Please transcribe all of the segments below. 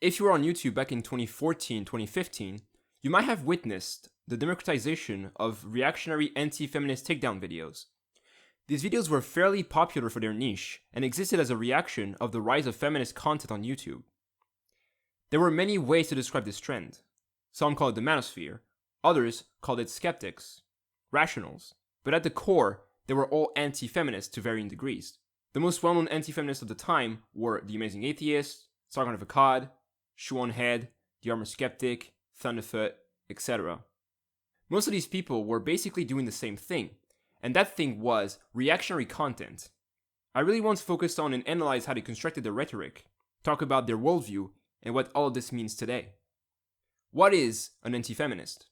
If you were on YouTube back in 2014, 2015, you might have witnessed the democratization of reactionary anti-feminist takedown videos. These videos were fairly popular for their niche and existed as a reaction of the rise of feminist content on YouTube. There were many ways to describe this trend. Some call it the manosphere, others called it skeptics, rationals, but at the core, they were all anti-feminist to varying degrees. The most well-known anti-feminists of the time were The Amazing Atheist, Sargon of Akkad, Shoe on Head, The Armored Skeptic, Thunderfoot, etc. Most of these people were basically doing the same thing, and that thing was reactionary content. I really want to focus on and analyze how they constructed their rhetoric, talk about their worldview, and what all of this means today. What is an anti-feminist?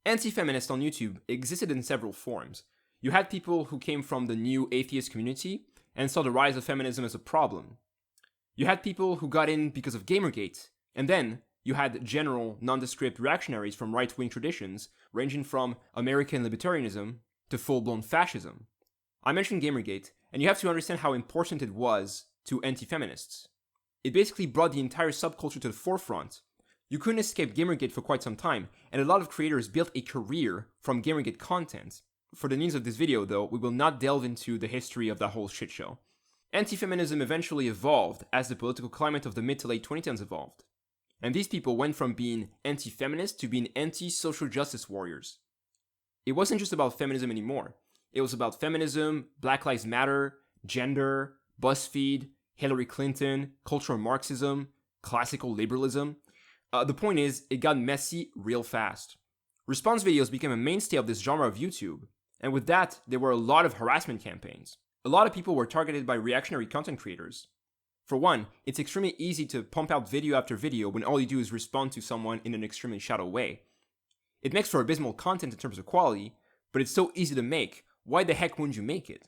Anti-feminists on YouTube existed in several forms. You had people who came from the new atheist community and saw the rise of feminism as a problem. You had people who got in because of Gamergate, and then you had general, nondescript reactionaries from right-wing traditions, ranging from American libertarianism to full-blown fascism. I mentioned Gamergate, and you have to understand how important it was to anti-feminists. It basically brought the entire subculture to the forefront. You couldn't escape Gamergate for quite some time, and a lot of creators built a career from Gamergate content. For the needs of this video, though, we will not delve into the history of that whole shit show. Anti-feminism eventually evolved as the political climate of the mid to late 2010s evolved. And these people went from being anti-feminist to being anti-social justice warriors. It wasn't just about feminism anymore. It was about feminism, Black Lives Matter, gender, BuzzFeed, Hillary Clinton, cultural Marxism, classical liberalism. The point is, it got messy real fast. Response videos became a mainstay of this genre of YouTube, and with that, there were a lot of harassment campaigns. A lot of people were targeted by reactionary content creators. For one, it's extremely easy to pump out video after video when all you do is respond to someone in an extremely shallow way. It makes for abysmal content in terms of quality, but it's so easy to make, why the heck wouldn't you make it?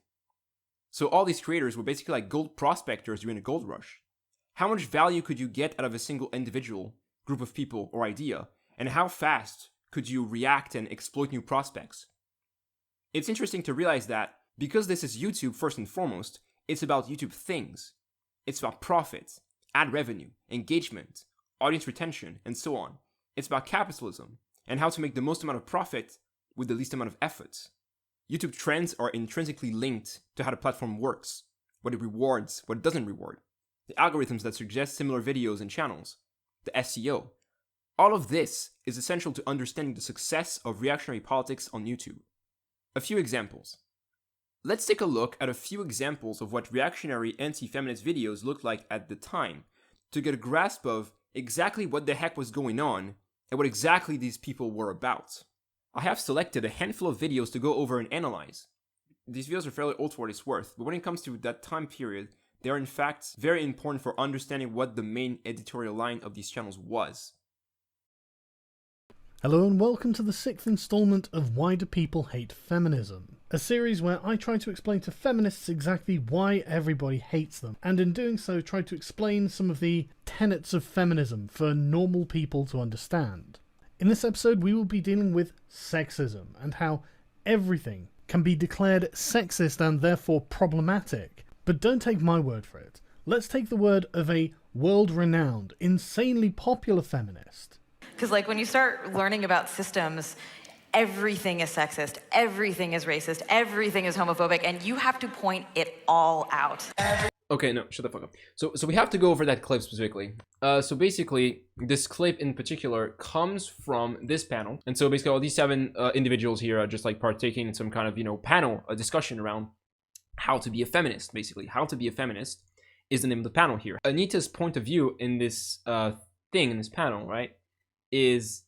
So all these creators were basically like gold prospectors during a gold rush. How much value could you get out of a single individual, group of people, or idea, and how fast could you react and exploit new prospects? It's interesting to realize that, because this is YouTube first and foremost, it's about YouTube things. It's about profit, ad revenue, engagement, audience retention, and so on. It's about capitalism, and how to make the most amount of profit with the least amount of effort. YouTube trends are intrinsically linked to how the platform works, what it rewards, what it doesn't reward, the algorithms that suggest similar videos and channels, the SEO. All of this is essential to understanding the success of reactionary politics on YouTube. A few examples. Let's take a look at a few examples of what reactionary anti-feminist videos looked like at the time, to get a grasp of exactly what the heck was going on and what exactly these people were about. I have selected a handful of videos to go over and analyze. These videos are fairly old for what it's worth, but when it comes to that time period, they are in fact very important for understanding what the main editorial line of these channels was. Hello and welcome to the 6th installment of Why Do People Hate Feminism? A series where I try to explain to feminists exactly why everybody hates them, and in doing so try to explain some of the tenets of feminism for normal people to understand. In this episode we will be dealing with sexism and how everything can be declared sexist and therefore problematic. But don't take my word for it. Let's take the word of a world-renowned, insanely popular feminist. Because like when you start learning about systems, everything is sexist, everything is racist, everything is homophobic, and you have to point it all out. Okay, no, shut the fuck up. So we have to go over that clip specifically. So basically, this clip in particular comes from this panel. And so basically all these 7 individuals here are just like partaking in some kind of, panel, a discussion around how to be a feminist, basically. How to be a feminist is the name of the panel here. Anita's point of view in this thing, in this panel, right, is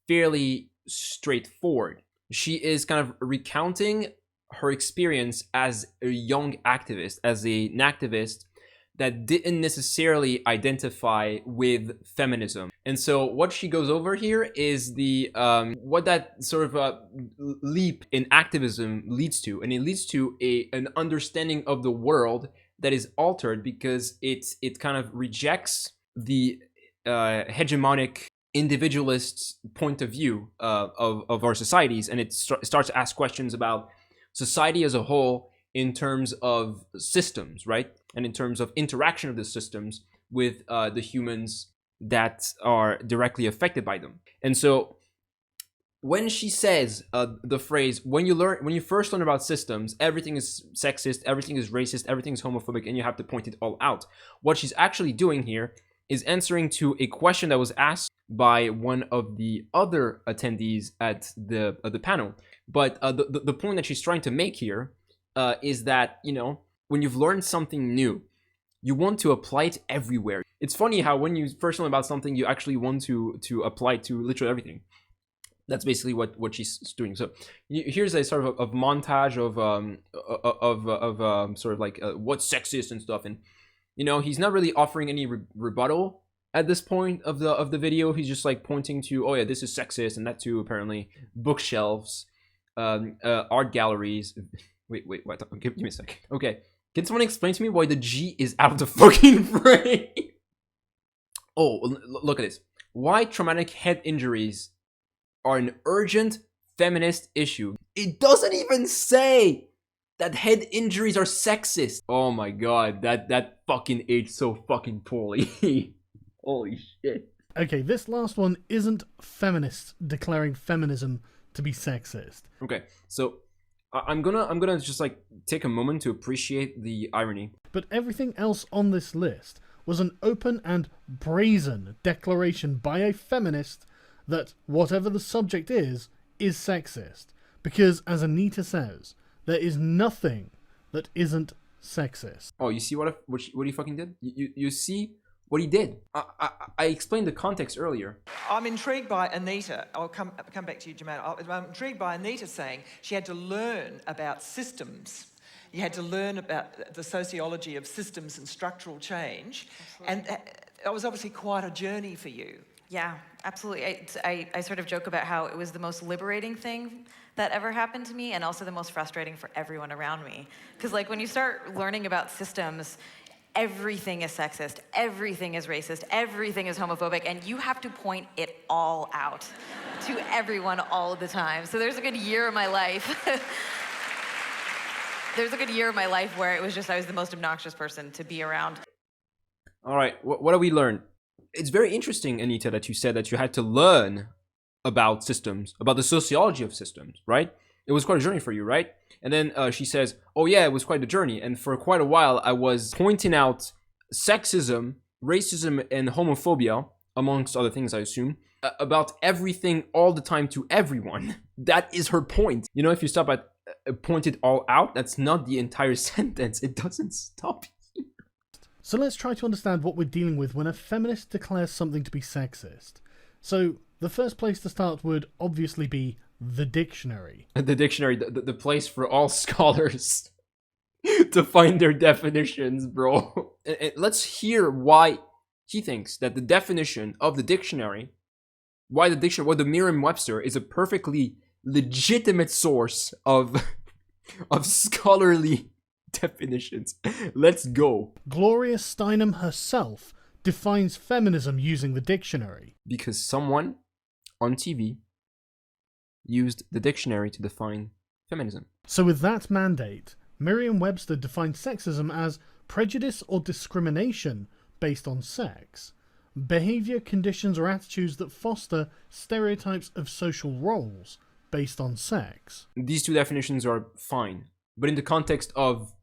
fairly straightforward. She is kind of recounting her experience as a young activist, as an activist that didn't necessarily identify with feminism. And so what she goes over here is the what that sort of leap in activism leads to, and it leads to an understanding of the world that is altered because it kind of rejects the hegemonic individualist point of view of our societies, and it starts to ask questions about society as a whole in terms of systems, right? And in terms of interaction of the systems with the humans that are directly affected by them. And so when she says the phrase, when you first learn about systems, everything is sexist, everything is racist, everything is homophobic, and you have to point it all out, what she's actually doing here is answering to a question that was asked by one of the other attendees at the panel. But the point that she's trying to make here is that, you know, when you've learned something new, you want to apply it everywhere. It's funny how when you first learn about something, you actually want to apply it to literally everything. That's basically what she's doing. So here's a sort of montage of sort of like what's sexist and stuff. And you know, he's not really offering any rebuttal at this point of the video. He's just like pointing to, oh yeah, this is sexist, and that too apparently. Bookshelves, art galleries. Wait, what? Give me a second. Okay, can someone explain to me why the G is out of the fucking frame? Oh, look at this. Why traumatic head injuries are an urgent feminist issue. It doesn't even say that head injuries are sexist. Oh my god, that fucking aged so fucking poorly. Holy shit. Okay, this last one isn't feminists declaring feminism to be sexist. Okay, so I'm gonna just like take a moment to appreciate the irony. But everything else on this list was an open and brazen declaration by a feminist that whatever the subject is sexist. Because, as Anita says, there is nothing that isn't sexist. Oh, you see what he fucking did? You see what he did? I explained the context earlier. I'm intrigued by Anita. I'll come back to you, Jamal. I'm intrigued by Anita saying she had to learn about systems. You had to learn about the sociology of systems and structural change. Absolutely. And that was obviously quite a journey for you. Yeah, absolutely. I sort of joke about how it was the most liberating thing that ever happened to me, and also the most frustrating for everyone around me. Because like when you start learning about systems, everything is sexist, everything is racist, everything is homophobic, and you have to point it all out to everyone all the time. So there's a good year of my life. There's a good year of my life where it was just I was the most obnoxious person to be around. All right, what do we learn? It's very interesting, Anita, that you said that you had to learn about systems, about the sociology of systems, right? It was quite a journey for you, right? And then she says, oh yeah, it was quite a journey. And for quite a while, I was pointing out sexism, racism, and homophobia, amongst other things, I assume, about everything all the time to everyone. That is her point. You know, if you stop at point it all out, that's not the entire sentence. It doesn't stop. So let's try to understand what we're dealing with when a feminist declares something to be sexist. So the first place to start would obviously be the dictionary. The dictionary, the place for all scholars to find their definitions, bro. And let's hear why he thinks that the definition of the dictionary, why the Merriam-Webster is a perfectly legitimate source of scholarly definitions. Let's go. Gloria Steinem herself defines feminism using the dictionary. Because someone on TV used the dictionary to define feminism. So with that mandate, Merriam-Webster defines sexism as prejudice or discrimination based on sex, behavior, conditions, or attitudes that foster stereotypes of social roles based on sex. These two definitions are fine, but in the context of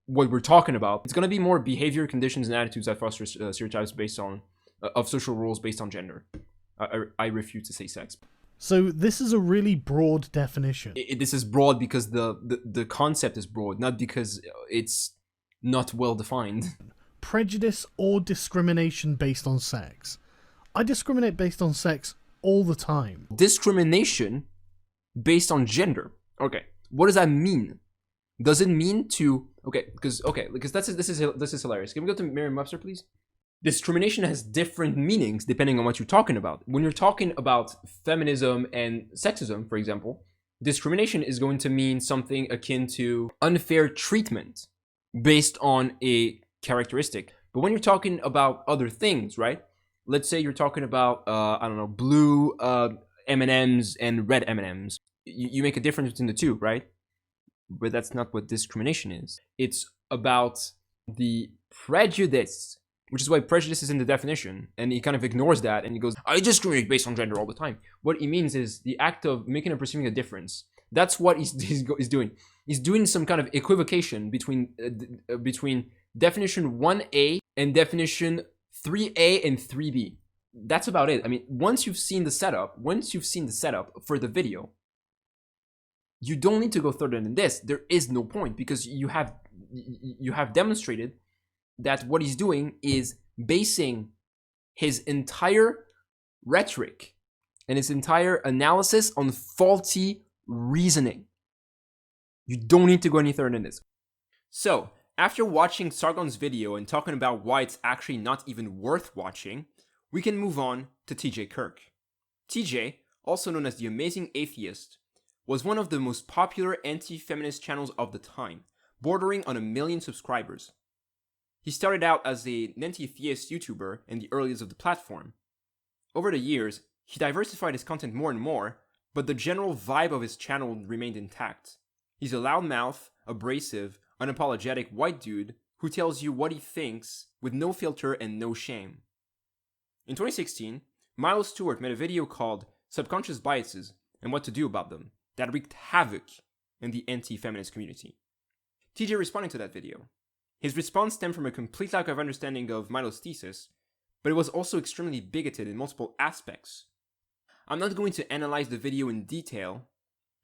what we're talking about, it's going to be more behavior, conditions, and attitudes that foster stereotypes based on of social roles based on gender. I refuse to say sex. So this is a really broad definition. This is broad because the concept is broad, not because it's not well defined. Prejudice or discrimination based on sex. I discriminate based on sex all the time. Discrimination based on gender. Okay, what does that mean? Does it mean to because this is hilarious. Can we go to Merriam-Webster, please? Discrimination has different meanings depending on what you're talking about. When you're talking about feminism and sexism, for example, discrimination is going to mean something akin to unfair treatment based on a characteristic. But when you're talking about other things, right? Let's say you're talking about blue M&Ms and red M&Ms. You make a difference between the two, right? But that's not what discrimination is. It's about the prejudice which is why prejudice is in the definition, and he kind of ignores that, and he goes, I discriminate based on gender all the time. What he means is the act of making or perceiving a difference. That's what he's doing. He's doing some kind of equivocation between definition 1A and definition 3A and 3B. That's about it. I mean, once you've seen the setup for the video, you don't need to go further than this. There is no point, because you have demonstrated that what he's doing is basing his entire rhetoric and his entire analysis on faulty reasoning. You don't need to go any further than this. So, after watching Sargon's video and talking about why it's actually not even worth watching, we can move on to TJ Kirk. TJ, also known as the Amazing Atheist, was one of the most popular anti-feminist channels of the time, bordering on 1 million subscribers. He started out as an anti-theist YouTuber in the early years of the platform. Over the years, he diversified his content more and more, but the general vibe of his channel remained intact. He's a loudmouth, abrasive, unapologetic white dude who tells you what he thinks with no filter and no shame. In 2016, Milo Stewart made a video called Subconscious Biases and What to Do About Them that wreaked havoc in the anti-feminist community. TJ responded to that video. His response stemmed from a complete lack of understanding of Milo's thesis, but it was also extremely bigoted in multiple aspects. I'm not going to analyze the video in detail,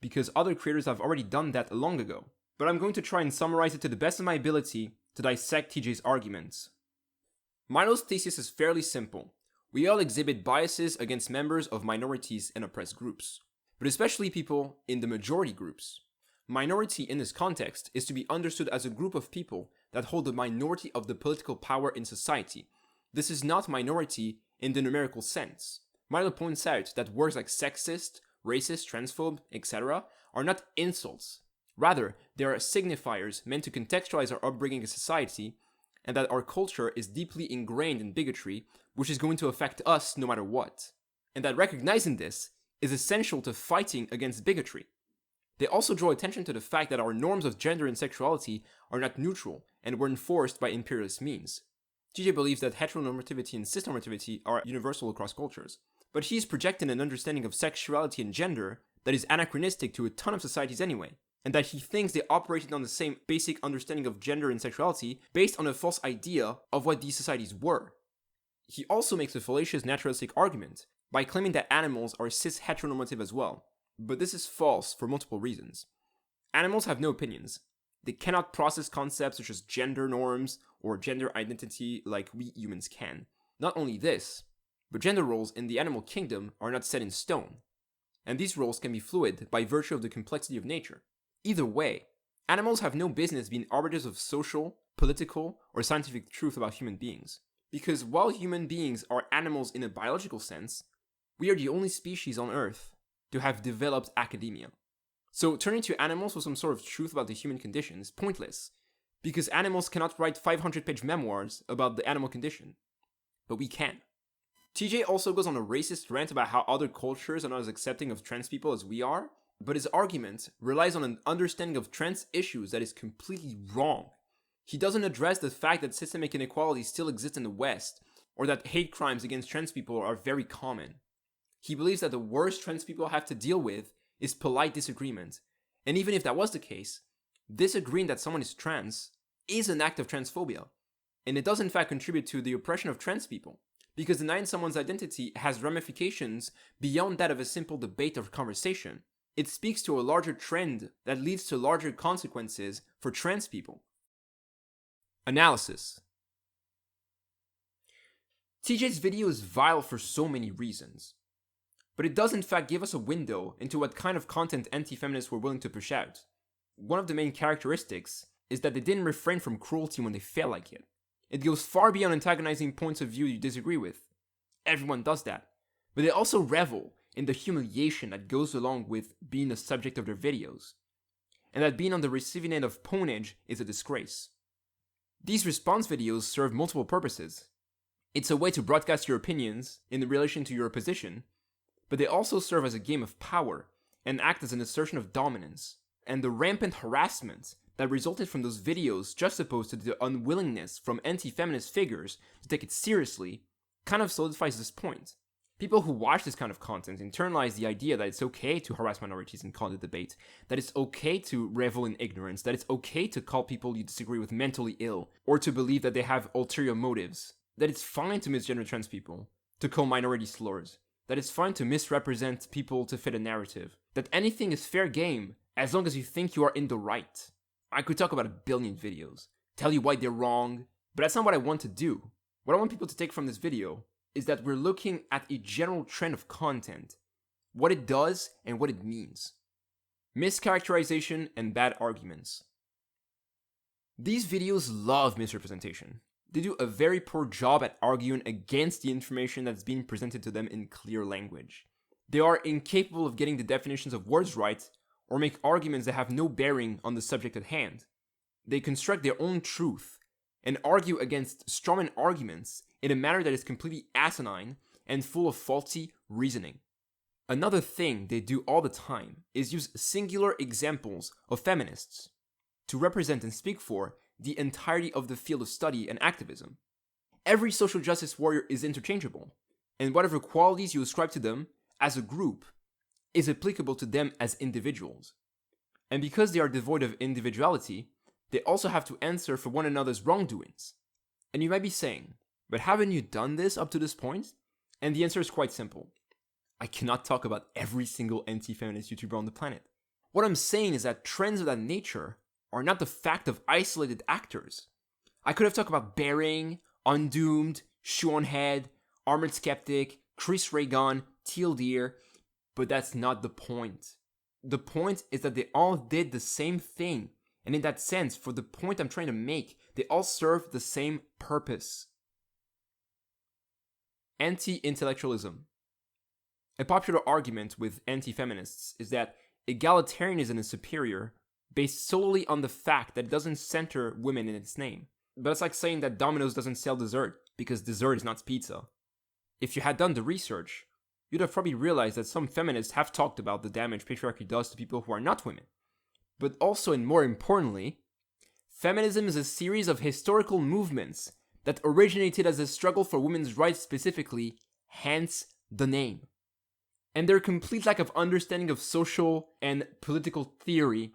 because other creators have already done that long ago, but I'm going to try and summarize it to the best of my ability to dissect TJ's arguments. Milo's thesis is fairly simple. We all exhibit biases against members of minorities and oppressed groups, but especially people in the majority groups. Minority in this context is to be understood as a group of people that hold the minority of the political power in society. This is not minority in the numerical sense. Milo points out that words like sexist, racist, transphobe, etc. are not insults. Rather, they are signifiers meant to contextualize our upbringing as society, and that our culture is deeply ingrained in bigotry, which is going to affect us no matter what. And that recognizing this is essential to fighting against bigotry. They also draw attention to the fact that our norms of gender and sexuality are not neutral and were enforced by imperialist means. TJ believes that heteronormativity and cisnormativity are universal across cultures, but he's projecting an understanding of sexuality and gender that is anachronistic to a ton of societies anyway, and that he thinks they operated on the same basic understanding of gender and sexuality based on a false idea of what these societies were. He also makes a fallacious naturalistic argument by claiming that animals are cis-heteronormative as well, but this is false for multiple reasons. Animals have no opinions. They cannot process concepts such as gender norms or gender identity like we humans can. Not only this, but gender roles in the animal kingdom are not set in stone, and these roles can be fluid by virtue of the complexity of nature. Either way, animals have no business being arbiters of social, political, or scientific truth about human beings. Because while human beings are animals in a biological sense, we are the only species on Earth to have developed academia. So turning to animals for some sort of truth about the human condition is pointless, because animals cannot write 500-page memoirs about the animal condition. But we can. TJ also goes on a racist rant about how other cultures are not as accepting of trans people as we are, but his argument relies on an understanding of trans issues that is completely wrong. He doesn't address the fact that systemic inequality still exists in the West, or that hate crimes against trans people are very common. He believes that the worst trans people have to deal with is polite disagreement, and even if that was the case, disagreeing that someone is trans is an act of transphobia, and it does in fact contribute to the oppression of trans people, because denying someone's identity has ramifications beyond that of a simple debate or conversation. It speaks to a larger trend that leads to larger consequences for trans people. Analysis. TJ's video is vile for so many reasons, but it does in fact give us a window into what kind of content anti-feminists were willing to push out. One of the main characteristics is that they didn't refrain from cruelty when they felt like it. It goes far beyond antagonizing points of view you disagree with. Everyone does that. But they also revel in the humiliation that goes along with being the subject of their videos, and that being on the receiving end of ponage is a disgrace. These response videos serve multiple purposes. It's a way to broadcast your opinions in relation to your position, but they also serve as a game of power and act as an assertion of dominance. And the rampant harassment that resulted from those videos juxtaposed to the unwillingness from anti-feminist figures to take it seriously kind of solidifies this point. People who watch this kind of content internalize the idea that it's okay to harass minorities and call it debate, that it's okay to revel in ignorance, that it's okay to call people you disagree with mentally ill, or to believe that they have ulterior motives, that it's fine to misgender trans people, to call minority slurs, that it's fine to misrepresent people to fit a narrative, that anything is fair game as long as you think you are in the right. I could talk about a billion videos, tell you why they're wrong, but that's not what I want to do. What I want people to take from this video is that we're looking at a general trend of content, what it does and what it means. Mischaracterisation and bad arguments. These videos love misrepresentation. They do a very poor job at arguing against the information that's being presented to them in clear language. They are incapable of getting the definitions of words right, or make arguments that have no bearing on the subject at hand. They construct their own truth and argue against strawman arguments in a manner that is completely asinine and full of faulty reasoning. Another thing they do all the time is use singular examples of feminists to represent and speak for the entirety of the field of study and activism. Every social justice warrior is interchangeable, and whatever qualities you ascribe to them as a group is applicable to them as individuals. And because they are devoid of individuality, they also have to answer for one another's wrongdoings. And you might be saying, but haven't you done this up to this point? And the answer is quite simple. I cannot talk about every single anti-feminist YouTuber on the planet. What I'm saying is that trends of that nature are not the fact of isolated actors. I could have talked about Bearing, Undoomed, Shoe on Head, Armored Skeptic, Chris Sargon, Teal Deer, but that's not the point. The point is that they all did the same thing, and in that sense, for the point I'm trying to make, they all serve the same purpose. Anti-Intellectualism. A popular argument with anti-feminists is that egalitarianism is superior based solely on the fact that it doesn't center women in its name. But it's like saying that Domino's doesn't sell dessert because dessert is not pizza. If you had done the research, you'd have probably realized that some feminists have talked about the damage patriarchy does to people who are not women. But also, and more importantly, feminism is a series of historical movements that originated as a struggle for women's rights specifically, hence the name. And their complete lack of understanding of social and political theory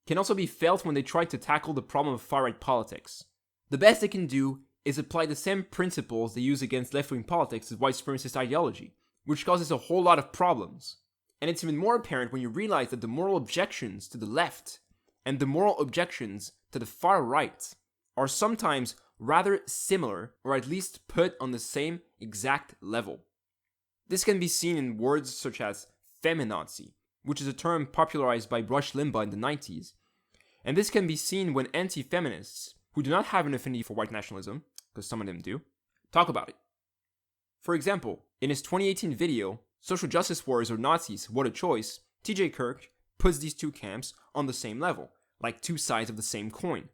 can also be felt when they try to tackle the problem of far-right politics. The best they can do is apply the same principles they use against left-wing politics as white supremacist ideology, which causes a whole lot of problems. And it's even more apparent when you realize that the moral objections to the left and the moral objections to the far right are sometimes rather similar, or at least put on the same exact level. This can be seen in words such as feminazi, which is a term popularized by Rush Limbaugh in the 90s. And this can be seen when anti-feminists, who do not have an affinity for white nationalism, because some of them do, talk about it. For example, in his 2018 video, Social Justice Warriors or Nazis, What a Choice, TJ Kirk puts these two camps on the same level, like two sides of the same coin.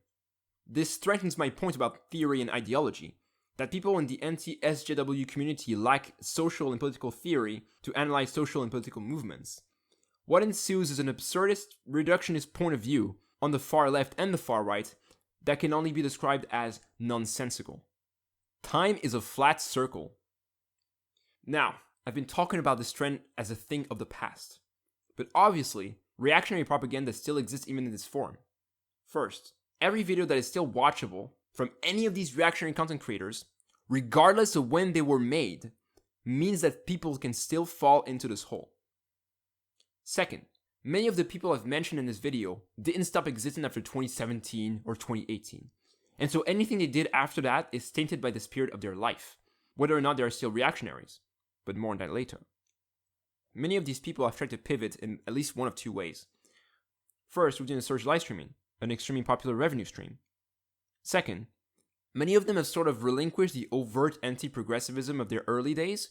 This strengthens my point about theory and ideology, that people in the anti-SJW community lack social and political theory to analyze social and political movements. What ensues is an absurdist, reductionist point of view on the far left and the far right that can only be described as nonsensical. Time is a flat circle. Now, I've been talking about this trend as a thing of the past, but obviously, reactionary propaganda still exists even in this form. First, every video that is still watchable from any of these reactionary content creators, regardless of when they were made, means that people can still fall into this hole. Second, many of the people I've mentioned in this video didn't stop existing after 2017 or 2018, and so anything they did after that is tainted by the spirit of their life, whether or not they are still reactionaries, but more on that later. Many of these people have tried to pivot in at least one of two ways. First, within the surge live streaming, an extremely popular revenue stream. Second, many of them have sort of relinquished the overt anti-progressivism of their early days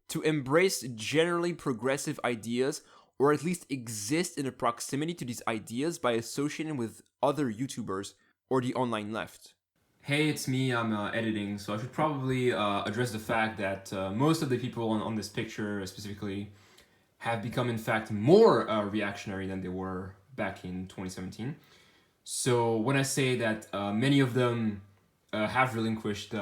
to embrace generally progressive ideas, or at least exist in a proximity to these ideas by associating with other YouTubers or the online left. Hey, it's me, I'm editing, so I should probably address the fact that most of the people on this picture specifically have become in fact more reactionary than they were back in 2017. So when I say that many of them have relinquished,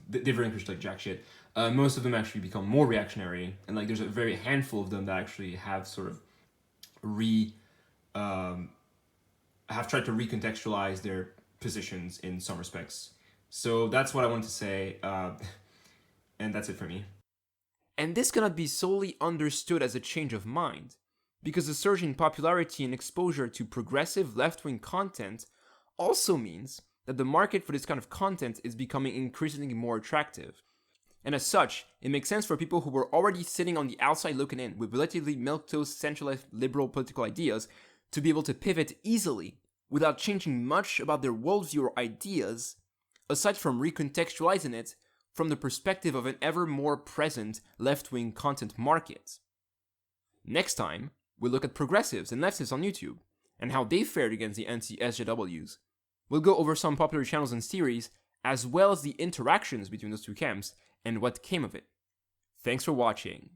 they've relinquished like jack shit, most of them actually become more reactionary, and like there's a very handful of them that actually have sort of have tried to recontextualize their positions in some respects. So that's what I wanted to say, and that's it for me. And this cannot be solely understood as a change of mind, because the surge in popularity and exposure to progressive left-wing content also means that the market for this kind of content is becoming increasingly more attractive. And as such, it makes sense for people who were already sitting on the outside looking in with relatively milquetoast centralized liberal political ideas to be able to pivot easily without changing much about their worldview or ideas, aside from recontextualizing it from the perspective of an ever more present left-wing content market. Next time, we'll look at progressives and leftists on YouTube, and how they fared against the anti-SJWs. We'll go over some popular channels and series, as well as the interactions between those two camps, and what came of it. Thanks for watching.